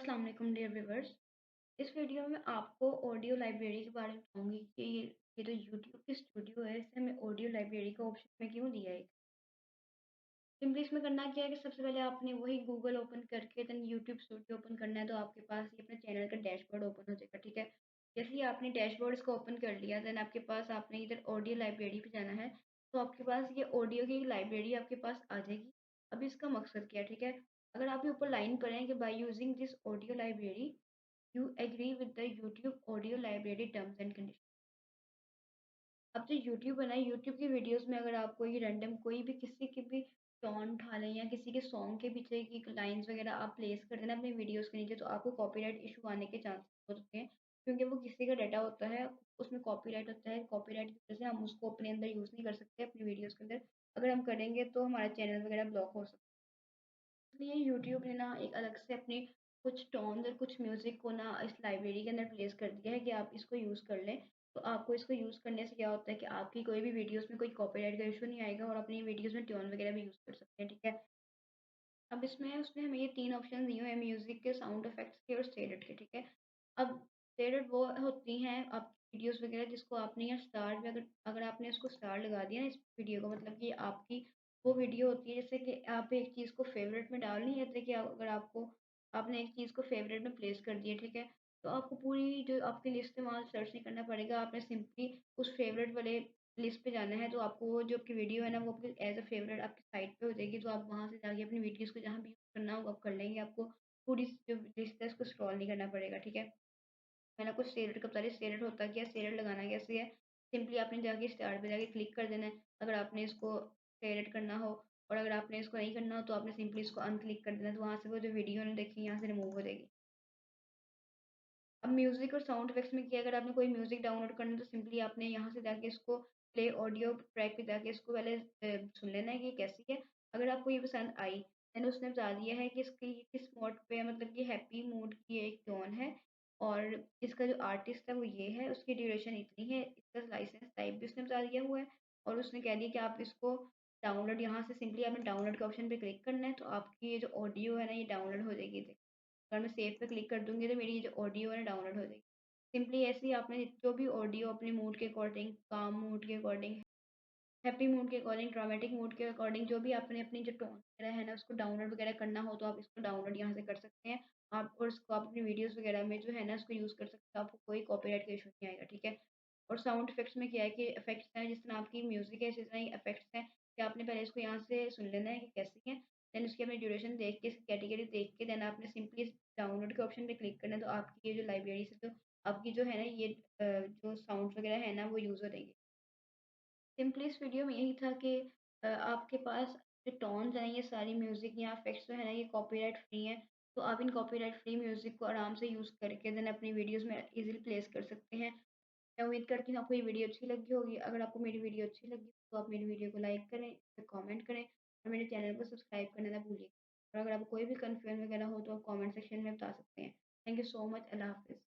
अस्सलाम वालेकुम dear viewers. इस वीडियो में आपको ऑडियो लाइब्रेरी के बारे में बताऊँगी कि ये जो यूट्यूब की स्टूडियो है, इससे हमें ऑडियो लाइब्रेरी का ऑप्शन में क्यों दिया है। सिंपली इसमें करना क्या है कि सबसे पहले आपने वही गूगल ओपन करके देन यूट्यूब स्टूडियो ओपन करना है, तो आपके पास ये अपने चैनल का डैशबोर्ड ओपन हो जाएगा, ठीक है। जैसे ही आपने डैशबोर्ड इसको ओपन कर लिया, देन आपके पास आपने इधर ऑडियो लाइब्रेरी पे जाना है, तो आपके पास ये ऑडियो की लाइब्रेरी आपके पास आ जाएगी। अब इसका मकसद क्या है, ठीक है। अगर आप ये ऊपर लाइन पढ़ें कि by using this audio library you agree with the YouTube audio library terms and condition. अब जो यूट्यूब है ना, यूट्यूब की वीडियोस में अगर आप कोई रैंडम कोई भी किसी की भी टोन उठा लें या किसी के सॉन्ग के पीछे की लाइंस वगैरह आप प्लेस कर देना अपने वीडियोस के नीचे, तो आपको कॉपीराइट इशू आने के चांसेस हो सकते हैं, क्योंकि वो किसी का डाटा होता है, उसमें कॉपीराइट होता है। कॉपीराइट की वजह से हम उसको अपने अंदर यूज़ नहीं कर सकते अपनी वीडियोस के अंदर। अगर हम करेंगे तो हमारा चैनल वगैरह ब्लॉक हो सकता है। इसलिए यूट्यूब ने ना एक अलग से अपनी कुछ टोन्स और कुछ म्यूज़िक को ना इस लाइब्रेरी के अंदर प्लेस कर दिया है कि आप इसको यूज़ कर लें। तो आपको इसको यूज़ करने से क्या होता है कि आपकी कोई भी वीडियोज़ में कोई कॉपीराइट का इश्यू नहीं आएगा और अपनी वीडियोज़ में टोन वगैरह भी यूज़ कर सकते हैं, ठीक है। अब इसमें उसने हमें ये 3 ऑप्शन दिए हुए हैं, म्यूज़िक के, साउंड इफ़ेक्ट्स के और शेडेड के, ठीक है। अब शेडेड वो होती हैं आपकी वीडियोज़ वगैरह जिसको आपने यहाँ स्टार में अगर अगर आपने उसको स्टार लगा दिया ना इस वीडियो को, मतलब कि आपकी वो वीडियो होती है जैसे कि आप एक चीज़ को फ़ेवरेट में डाल नहीं देते कि अगर आपको आपने एक चीज़ को फ़ेवरेट में प्लेस कर दिया, ठीक है। तो आपको पूरी जो आपकी लिस्ट है वहाँ सर्च नहीं करना पड़ेगा, आपने सिंपली उस फ़ेवरेट वाले लिस्ट पे जाना है, तो आपको वो जो आपकी वीडियो है ना, वो आपकी एज़ अ फ़ेवरेट आपकी साइट पे हो जाएगी, तो आप वहाँ से जाके अपनी वीडियोज़ को जहाँ भी यूज़ करना होगा आप कर लेंगे। आपको पूरी जो लिस्ट है उसको स्क्रॉल नहीं करना पड़ेगा, ठीक है। मैंने आपको स्टेरर का बता रही, स्टेरर होता क्या है, स्टेरर लगाना कैसे है। सिंपली आपने जाके स्टार्ट पे जाके क्लिक कर देना है, अगर आपने इसको स्टेरर करना हो, और अगर आपने इसको नहीं करना हो तो आपने सिंपली इसको अनक्लिक कर देना है, तो वहाँ से वो जो वीडियो ने देखी यहाँ से रिमूव हो जाएगी। अब म्यूज़िक और साउंड इफ़ेक्ट्स में क्या है, अगर आपने कोई म्यूज़िक डाउनलोड करना है तो सिंपली आपने यहाँ से जाके इसको प्ले ऑडियो ट्रैक पे जाके इसको पहले सुन लेना है कि ये कैसी है। अगर आपको ये पसंद आई, देन उसने बता दिया है कि इसकी किस मोड पे है, मतलब कि हैप्पी मूड की एक टोन है, और इसका जो आर्टिस्ट है वो ये है, उसकी ड्यूरेशन इतनी है, इसका लाइसेंस टाइप भी उसने बता दिया हुआ है, और उसने कह दिया कि आप इसको डाउनलोड यहाँ से सिंपली आपने डाउनलोड के ऑप्शन पे क्लिक करना है, तो आपकी ये जो ऑडियो है ना ये डाउनलोड हो जाएगी। अगर मैं सेव पे क्लिक कर दूँगी तो मेरी ये जो ऑडियो है ना डाउनलोड हो जाएगी। सिंपली ऐसे ही आपने जो भी ऑडियो अपने मूड के अकॉर्डिंग, काम मूड के अकॉर्डिंग, हैप्पी मूड के अकॉर्डिंग, ड्रामेटिक मूड के अकॉर्डिंग, जो भी आपने अपनी जो टोन वगैरह है ना उसको डाउनलोड वगैरह करना हो तो आप इसको डाउनलोड यहाँ से कर सकते हैं। आप और इसको आप अपनी वीडियोज़ वगैरह में जो है ना उसको यूज़ कर सकते हैं, आपको कोई कॉपीराइट का इश्यू नहीं आएगा, ठीक है। और साउंड इफ़ेक्ट्स में क्या है कि इफ़ेक्ट्स हैं जिस तरह आपकी म्यूज़िक है इसी तरह ही इफ़ेक्ट्स हैं कि आपने पहले इसको यहाँ से सुन लेना है कि कैसी है। देन उसकी आपने ड्यूरेशन देख के, इसकी कैटेगरी देख के, देन आपने सिंपली इस डाउनलोड के ऑप्शन पे क्लिक करना है, तो आपकी ये जो लाइब्रेरी से जो आपकी जो है ना ये जो साउंड्स वगैरह है ना वो यूज़ हो जाएँगे। सिंपली इस वीडियो में यही था कि आपके पास जो टोन्स हैं ये सारी म्यूज़िक या इफ़ेक्ट्स जो है ना ये कॉपीराइट फ्री हैं। तो आप इन कॉपीराइट फ्री म्यूज़िक को आराम से यूज़ करके देन अपनी वीडियोज़ में ईज़िली प्लेस कर सकते हैं। मैं उम्मीद करती हूँ आपको ये वीडियो अच्छी लगी होगी। अगर आपको मेरी वीडियो अच्छी लगी तो आप मेरी वीडियो को लाइक करें, कमेंट करें और मेरे चैनल को सब्सक्राइब करना ना भूलिए। और अगर आपको कोई भी कन्फ्यूजन वगैरह हो तो आप कमेंट सेक्शन में बता सकते हैं। Thank you so much. अल्लाह हाफ़िज़।